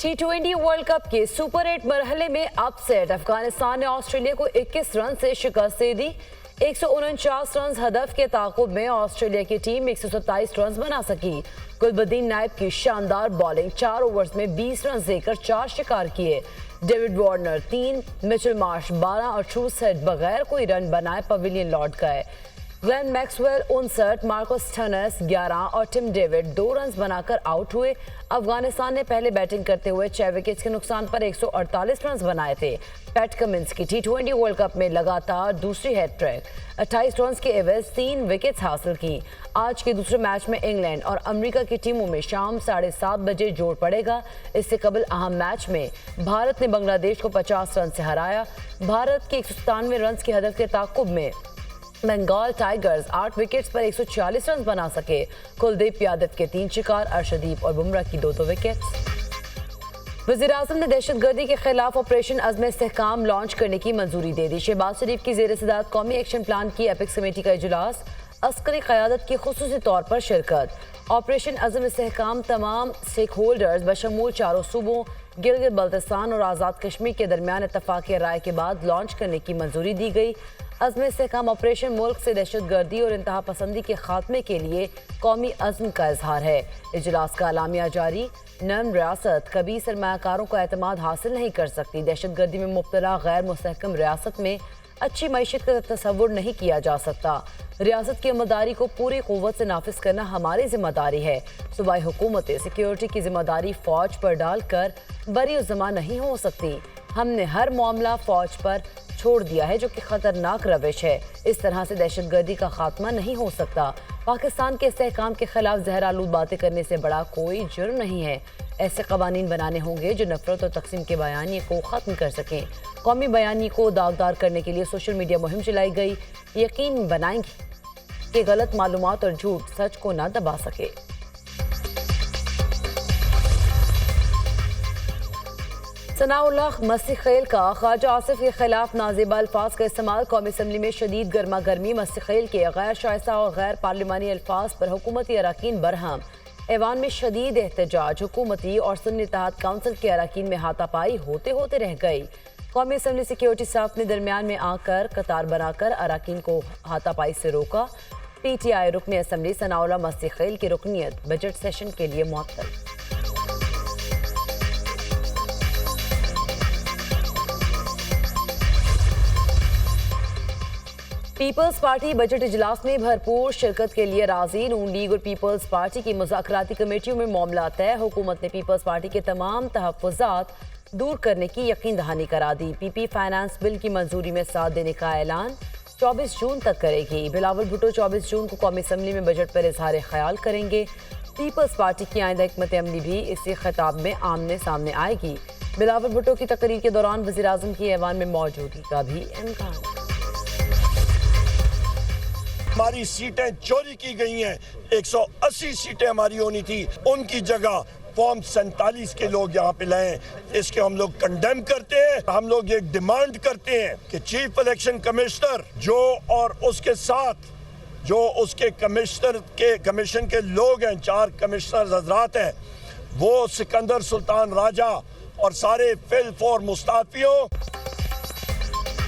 T20 world cup के super 8 मरहले में अपसेट अफगानिस्तान ने ऑस्ट्रेलिया को 21 रन से शिकस्त दे दी। 149 रन हदफ के ताकुब में ऑस्ट्रेलिया की टीम 127 रन बना सकी। गुलबदीन नाइब की शानदार बॉलिंग 4 ओवर्स में 20 रन देकर 4 शिकार किए। डेविड वार्नर 3, मिचेल मार्श 12 और ट्रू सेट बगैर कोई रन बनाए पवेलियन लौट गए। ग्लेन मैक्सवेल 59, मार्कस टर्नस 11 और टिम डेविड 2 रन बनाकर आउट हुए। अफगानिस्तान ने पहले बैटिंग करते हुए 6 विकेट्स के नुकसान पर 148 रन बनाए थे। पैट कमिंस की T20 वर्ल्ड कप में लगातार दूसरी हैट्रिक, 28 रन के एवज 3 विकेट्स हासिल की। आज के दूसरे मैच में इंग्लैंड और अमेरिका की टीमों में शाम 7:30 बजे जोड़ पड़ेगा। इससे कबल अहम मैच में भारत ने बांग्लादेश को 50 रन से हराया। भारत के 197 रन की हदफ के ताकुब में बंगाल टाइगर्स 8 विकेट्स पर 146 रन बना सके। कुलदीप यादव के 3 शिकार, अर्शदीप और बुमराह की 2 विकेट्स। वज़ीर-ए-आज़म ने दहशतगर्दी के खिलाफ ऑपरेशन अज़्म-ए-इस्तेहकाम लॉन्च करने की मंजूरी दे दी। शहबाज शरीफ की ज़ेर-ए-सदारत कौमी एक्शन प्लान की एपिक्स कमेटी का इजलास, अस्करी क़यादत की खुसूसी तौर पर शिरकत। ऑपरेशन अज़्म-ए-इस्तेहकाम तमाम स्टेक होल्डर्स बशमूल चारों सूबों गिलगित बल्तिस्तान और आज़ाद कश्मीर के दरमियान इत्तफ़ाक़ी राय के बाद लॉन्च करने की मंजूरी दी गई। अज़्म-ए-इस्तेहकाम ऑपरेशन मुल्क से दहशतगर्दी और इंतहा पसंदी के खात्मे के लिए कौमी अज़्म का इजहार है। इजलास का अलामिया जारी। नर्म रियासत कभी सरमायाकारों का एतमाद हासिल नहीं कर सकती। दहशतगर्दी में मुब्तला गैर मुस्तहकम रियासत में अच्छी मईशत का तस्वुर नहीं किया जा सकता। रियासत की अमदारी को पूरी क़ुव्वत से नाफिज करना हमारी जिम्मेदारी है। सूबाई हुकूमतें सिक्योरिटी की जिम्मेदारी फ़ौज पर डालकर बरी जमा नहीं हो सकती। हमने हर मामला फ़ौज पर छोड़ दिया है, जो कि खतरनाक रविश है। इस तरह से दहशतगर्दी का खात्मा नहीं हो सकता। पाकिस्तान के इस्तेहकाम के खिलाफ जहरालूद बातें करने से बड़ा कोई जुर्म नहीं है। ऐसे कवानीन बनाने होंगे जो नफरत और तकसीम के बयानी को ख़त्म कर सकें। कौमी बयानी को दागदार करने के लिए सोशल मीडिया मुहिम चलाई गई। यकीन बनाएंगे कि गलत मालूमात और झूठ सच को न दबा सके। सनाउल्लाह मस्तिखेल का ख्वाजा आसिफ के खिलाफ नाज़ेबा अल्फाज का इस्तेमाल। कौमी असम्बली में शदीद गर्मा गर्मी। मस्तिखेल के गैर शाइस्ता और गैर पार्लिमानी अल्फाज पर हुकूमती अरकान बरहम। ऐवान में शदीद एहतजाज। हुकूमती और सुन्नी इत्तेहाद काउंसिल के अरकान में हाथापाई होते होते रह गई। कौमी असम्बली सिक्योरिटी स्टाफ ने दरमियान में आकर कतार बनाकर अरकान को हाथापाई से रोका। PTI रुकन असम्बली सनाउल्लाह मस्तिखेल की रुकनीत बजट सेशन के लिए मुअत्तल। पीपल्स पार्टी बजट इजलास में भरपूर शिरकत के लिए राजी। नून लीग और पीपल्स पार्टी की मुज़ाकराती कमेटियों में मामला तय। हुकूमत ने पीपल्स पार्टी के तमाम तहफ़्फ़ुज़ात दूर करने की यकीन दहानी करा दी। PP फाइनेंस बिल की मंजूरी में साथ देने का ऐलान 24 जून तक करेगी। बिलावल भुट्टो 24 जून को कौमी असम्बली में बजट पर इजहार ख्याल करेंगे। पीपल्स पार्टी की आइंदा हिकमत अमली भी इसी खिताब में आमने सामने आएगी। बिलावल भुट्टो की तकरीर के दौरान वज़ीर-ए-आज़म की ऐवान में मौजूदगी का भी इम्कान। हमारी सीटें चोरी की गई हैं। 180 सीटें हमारी होनी थी, उनकी जगह फॉर्म 47 के लोग यहाँ पे लाए। इसके हम लोग कंडेम करते हैं। हम लोग ये डिमांड करते हैं कि चीफ इलेक्शन कमिश्नर जो और उसके साथ जो उसके कमीशन के लोग हैं, 4 कमिश्नर हजरात हैं, वो सिकंदर सुल्तान राजा और सारे फिल फॉर मुस्ताफियों।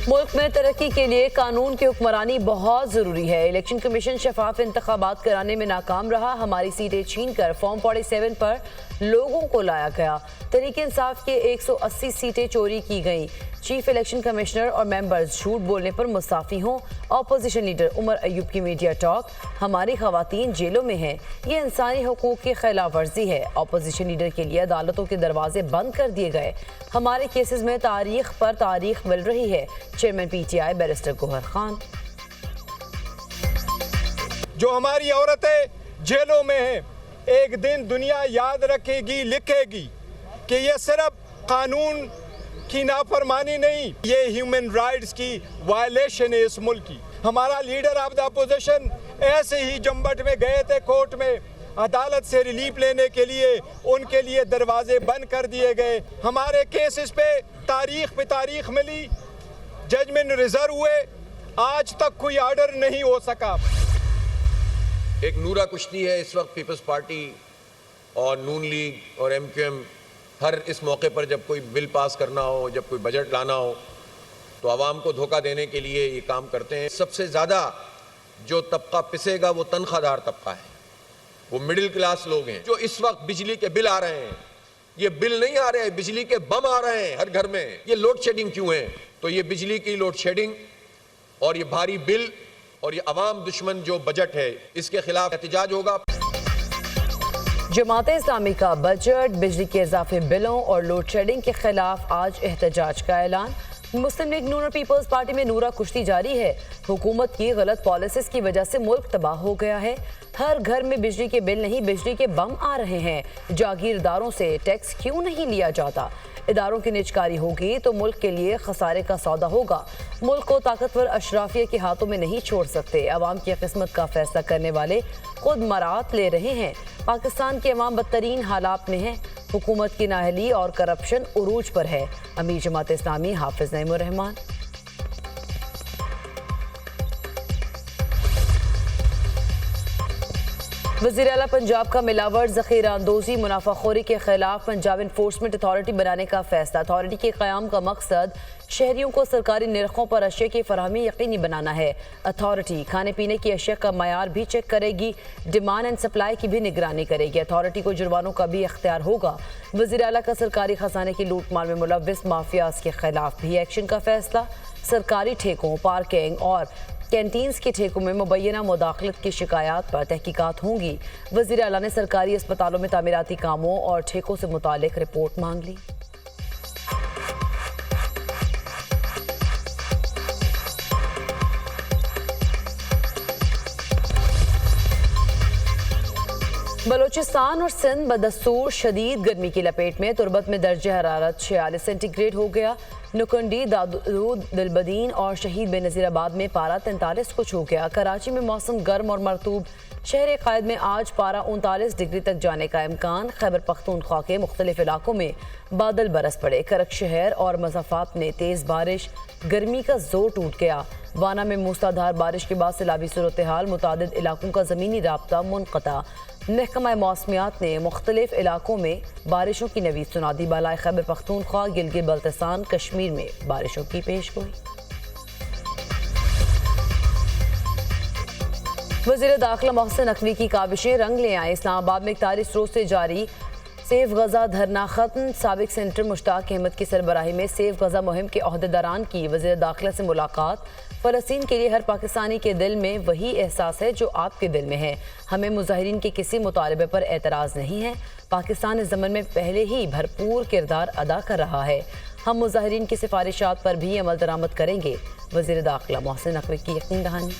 मुल्क में तरक्की के लिए कानून की हुक्मरानी बहुत जरूरी है। इलेक्शन कमीशन शफाफ इंतखाबात कराने में नाकाम रहा। हमारी सीटें छीनकर फॉर्म 47 पर लोगों को लाया गया। तहरीक इंसाफ के 180 सीटें चोरी की गईं। चीफ इलेक्शन कमिश्नर और मेंबर्स झूठ बोलने पर मुस्ताफी हों। ऑपोजिशन लीडर उमर अयूब की मीडिया टॉक, हमारी खवातीन जेलों में हैं, ये इंसानी हुकूक की खिलाफ वर्जी है। ऑपोजिशन लीडर के लिए अदालतों के दरवाजे बंद कर दिए गए। हमारे केसेस में तारीख पर तारीख मिल रही है। Chairman PTI barrister Gohar Khan. जो हमारी औरतें जेलों में हैं, एक दिन दुनिया याद रखेगी, लिखेगी कि ये सिर्फ कानून की नाफरमानी नहीं, ये ह्यूमन राइट्स की वायलेशन है इस मुल्क की। हमारा लीडर ऑफ द अपोजिशन ऐसे ही जम्बट में गए थे कोर्ट में, अदालत से रिलीफ लेने के लिए उनके लिए दरवाजे बंद कर दिए गए। हमारे केसेस पे तारीख मिली, जजमेंट रिजर्व हुए, आज तक कोई ऑर्डर नहीं हो सका। एक नूरा कुश्ती है इस वक्त पीपल्स पार्टी और नून लीग और MQM हर इस मौके पर जब कोई बिल पास करना हो, जब कोई बजट लाना हो, तो आवाम को धोखा देने के लिए ये काम करते हैं। सबसे ज़्यादा जो तबका पिसेगा वो तनख्वाहदार तबका है, वो मिडिल क्लास लोग हैं। जो इस वक्त बिजली के बिल आ रहे हैं, ये बिल नहीं आ रहे हैं, बिजली के बम आ रहे हैं हर घर में। ये लोड शेडिंग क्यों है? तो ये बिजली की लोड शेडिंग और ये भारी बिल और ये अवाम दुश्मन जो बजट है, इसके खिलाफ एहतजाज होगा। जमात इस्लामी का बजट, बिजली के इजाफी बिलों और लोड शेडिंग के खिलाफ आज एहतजाज का ऐलान। मुस्लिम लीग नून और पीपल्स पार्टी में नूरा कुश्ती जारी है। हुकूमत की गलत पॉलिसीज की वजह से मुल्क तबाह हो गया है। हर घर में बिजली के बिल नहीं, बिजली के बम आ रहे हैं। जागीरदारों से टैक्स क्यों नहीं लिया जाता? इदारों की निजकारी होगी तो मुल्क के लिए खसारे का सौदा होगा। मुल्क को ताकतवर अशराफिया के हाथों में नहीं छोड़ सकते। अवाम की किस्मत का फैसला करने वाले खुद मरात ले रहे हैं। पाकिस्तान के अवाम बदतरीन हालात में है। हुकूमत की नाअहली और करप्शन उरूज पर है। अमीर जमात इस्लामी हाफिज नईमुर रहमान। वज़ीर आला पंजाब का मिलावट, ज़ख़ीरा अंदोज़ी, मुनाफाखोरी के खिलाफ पंजाब इन्फोर्समेंट अथॉरिटी बनाने का फैसला। अथॉरिटी के क़याम का मकसद शहरियों को सरकारी निरखों पर अशिया की फराहमी यकीनी बनाना है। अथॉरिटी खाने पीने की अशिया का मयार भी चेक करेगी, डिमांड एंड सप्लाई की भी निगरानी करेगी। अथॉरिटी को जुर्मानों का भी इख्तियार होगा। वज़ीर आला का सरकारी खजाने की लूट मार में मुलव्विस माफियाज के खिलाफ भी एक्शन का फैसला। सरकारी ठेकों, पार्किंग और कैंटीन्स के ठेकों में मुबैना मुदाखलत की शिकायत पर तहकीकात होंगी। वज़ीर आला ने सरकारी अस्पतालों में तामीराती कामों और ठेकों से मुतालिक रिपोर्ट मांग ली। बलोचिस्तान और सिंध बदस्तूर शदीद गर्मी की लपेट में। तुरबत में दर्जा हरारत 46 सेंटीग्रेड हो गया। नुकंडी, दादूद, दिलबदीन और शहीद बेनज़ीराबाद में पारा 43 को छू गया। कराची में मौसम गर्म और मरतूब। शहर कायद में आज पारा 39 डिग्री तक जाने का इम्कान। खैबर पख्तूनख्वा के मुख्तलिफ इलाकों में बादल बरस पड़े। करक शहर और मज़ाफ़ात में तेज़ बारिश, गर्मी का जोर टूट गया। वाना में मूसलाधार बारिश के बाद सैलाबी सूरत हाल, मुतादिद इलाकों का ज़मीनी राब्ता मुनक़ता। महकमा मौसमियात ने मुख्तलिफ इलाकों में बारिशों की नवीद सुना दी। बालाए खैबर पख्तूनख्वा, गिलगित बल्तिस्तान, कश्मीर में बारिशों की पेशगोई। वज़ीर दाखिला मोहसिन नकवी की काविशें रंग ले आए। इस्लामाबाद में 41 रोज से जारी सेफ गजा धरना खत्म। साबिक सेनेटर मुश्ताक अहमद की सरबराही में सेफ गजा मुहिम के अहदेदारान की वज़ीर दाखिला से मुलाकात। फ़लस्तीन के लिए हर पाकिस्तानी के दिल में वही एहसास है जो आपके दिल में है। हमें मुजाहिरीन के किसी मुतालबे पर एतराज़ नहीं है। पाकिस्तान इस ज़मन में पहले ही भरपूर किरदार अदा कर रहा है। हम मुजाहिरीन की सिफारिशात पर भी अमल दरामद करेंगे। वज़ीर दाखिला मोहसिन नकवी की यकीन दहानी।